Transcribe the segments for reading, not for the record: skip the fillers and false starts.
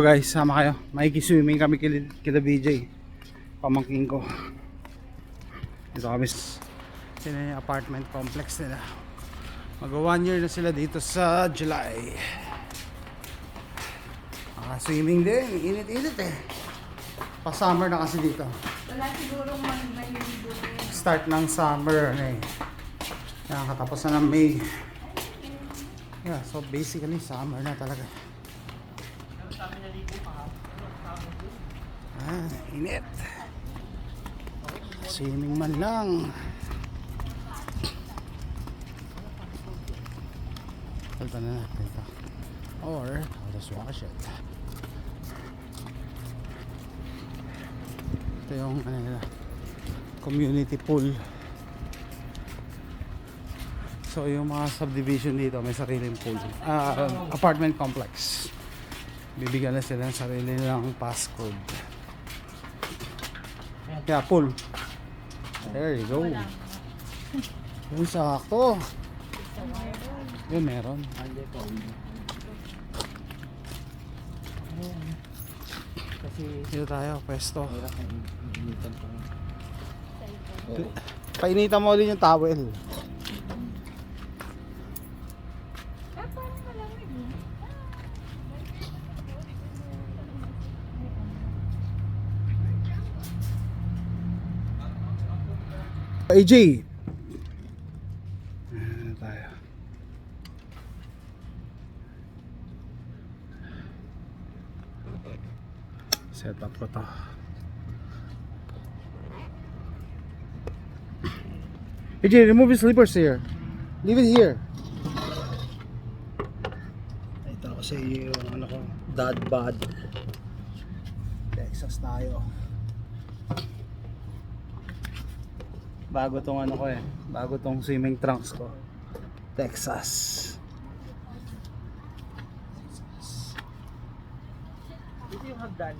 guys, sama kayo. Makikiswimming kami kila BJ, pamangking ko. Dito kami sila yung apartment complex nila. Mag 1 year na sila dito sa July. Swimming din, init-init eh. Pa-summer na kasi dito. Wala sigurong maniligo. Start ng summer eh. Yan, katapusan ng May. Yeah, so basically summer na talaga. Init. Swimming man lang. Palta na natin ito. Or, I'll just wash it. Ito yung community pool. So yung mga subdivision dito may sariling pool. Apartment complex. Bibigyan na sila ng sarili nilang passcode. Yeah, pool. There you go. Yun, sakto. Yun, meron. Dito tayo, pwesto. Painitan mo ulit yung towel. AJ. Ayan tayo. Set up ko to. AJ, remove your slippers here. Leave it here. Ito kasi yung ano ko, dad bod. Texas tayo. Bago tong ano ko eh. Bago tong swimming trunks ko. Texas. Ito yung hagdan.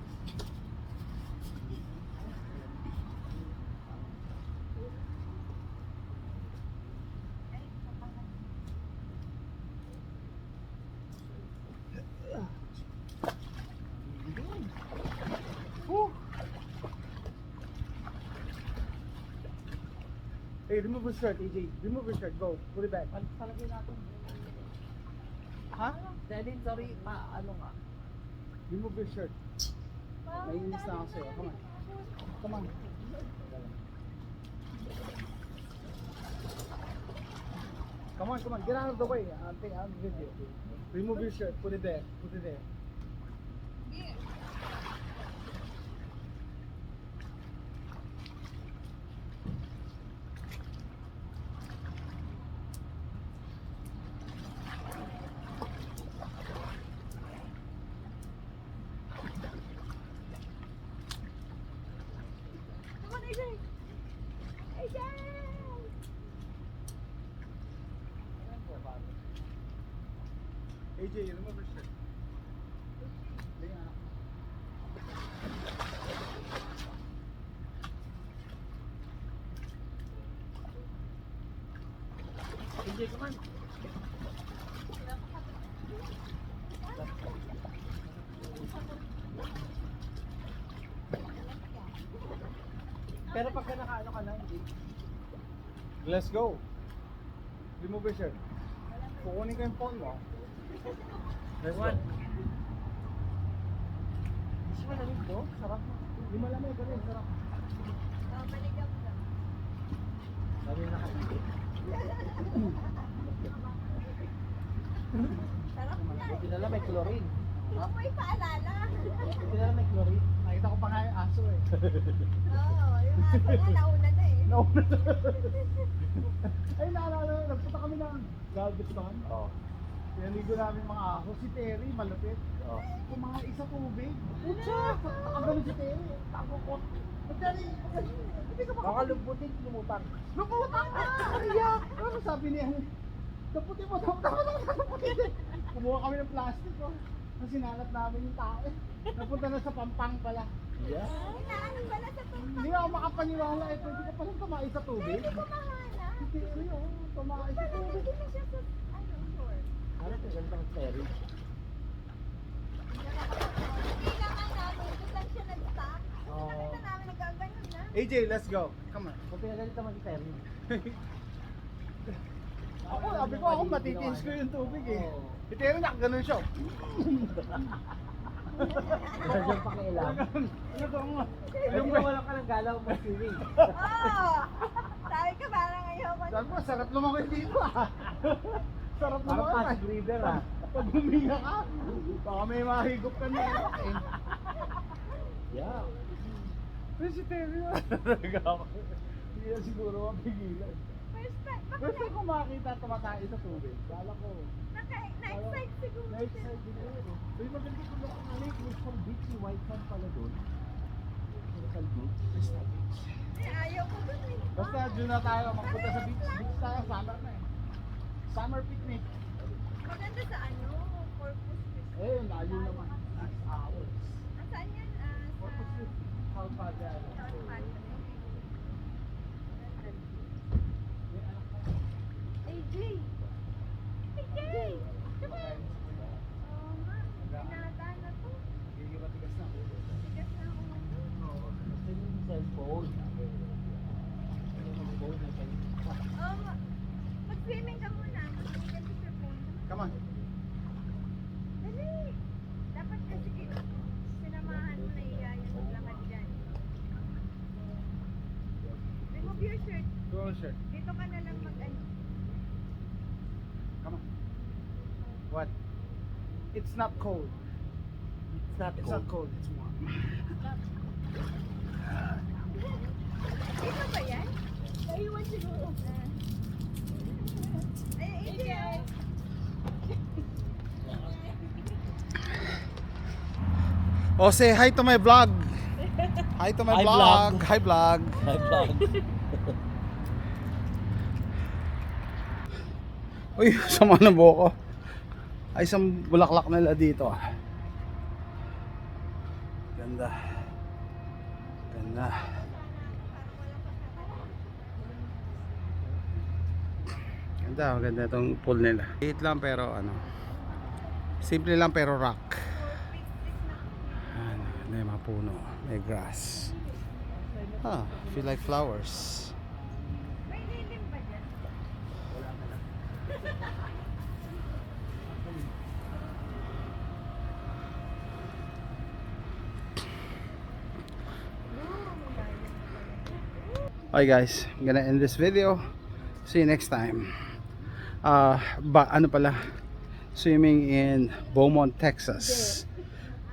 Hey, remove your shirt, AJ. Remove your shirt. Go. Put it back. Palagay natin. Ha? Daddy, sorry, ano nga? Remove your shirt. Naiinis na ako sa'yo. Come on. Come on. Come on, come on. Get out of the way. I'll video. Remove your shirt. Put it there. Put it there. AJ, remove your shirt. AJ, come on. Pero pagka nakaano ka na, hindi. Let's go. Remove your shirt. Kukunin ko yung phone mo. Let's go. Hindi siya malamig to. Sarap na. Hindi malamig. Ganun, sarap. Sabi na nakapit. Sarap na. Buti na lang may chlorine. Hindi mo ipaalala. Buti na lang may chlorine. Nakita ko pa nga yung aso eh. Oo, yung aso nga nauna na eh. Nauna na. Ay, naalala, nagpunta kami ng Galveston. Oo. Pinaligo namin mga aso. Si Terry, malapit. Oo. Kumain sa tubig. Pucha! Nakagaling si Terry. Takot. Terry, hindi ka Baka lumputin, lumutang. lumutang ka! Iyak! Ano sabi niya? Daputin mo, daputin. Kumuha kami ng plastic. Oh. Tapos sinanap namin yung tao. Napunta na sa Pampang pala. Yeah. Naanin ba na sa tumpang? Hindi ako makapaniwala eh. Pwede ka palang tumae sa tubig. Pwede kumahala. Si Terry, oh. Tumae sa Pwede tubig. na siya sa shore. Ano ito? Ganito ang ferry. AJ, let's go. Come on. Kung pinagalit naman si Terry. Ako, sabi ko ako matitins ko yung tubig eh. Si Terry nakaganon siya. Wala siyang pakialam. Ano ba nga? Hindi mo wala ka ng galaw mo swimming. Oo. Sabi ko parang ayoko. Sabi ko, sarap lumakay dito ah. Sarap Parang lumakay. Pasig River ah. Pag huminga ka, baka may mahigop ka na eh. Yeah. Pero si Terry na talaga ako. Hindi na siguro mapigilan. First time. First time ko makakita tumatay sa tubig. Kala ko. Na-excite siguro. Night side siguro. Uy, maganda kung ano yung Crystal Beach, si White Sand pala doon. Crystal Beach. Crystal Beach. Eh, ayaw ko dun eh. Basta dyan na tayo, magpunta sa beach. Beach tayo, summer na eh. Summer picnic. Maganda sa ano, Corpus Christi. Eh, layo naman. 6 hours. Saan yan? Corpus Christi. Calpada. AJ! AJ! Diba? Oo nga. Binata na to. Gigi matigas na. Tigas na ako. Gusto niyo yung cellphone. Oo nga. Mag-swimming ka muna. Mag-swimming ka sa phone. Come on. Dali! Dapat kasi sinamahan mo na iyayan maglakad dyan. Remove your shirt. Go on, shirt. Dito ka na lang mag-ano. Come on. What? It's not cold. It's not It's cold. not cold. It's warm. Dito ba yan? Naiwan siguro. Ay, AJ! Oh, say hi to my vlog. Hi to my Hi, vlog. vlog. Hi vlog. My vlog. Uy, sama na buhok ko. Ay, isang bulaklak nila dito ah. Ganda. Ganda. Ganda, maganda itong pool nila. Liit lang pero ano. Simple lang pero rock. Ano, may mga puno. May grass. Ah, feel like flowers. May lilim ba dyan? Okay guys, I'm gonna end this video. See you next time. Ano pala? Swimming in Beaumont, Texas.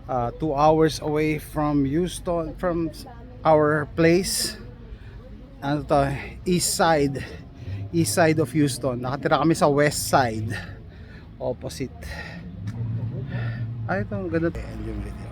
2 hours away from Houston, from our place. Ano to? East side of Houston. Nakatira kami sa west side. Opposite. Ay, ito, ganda. End yung video.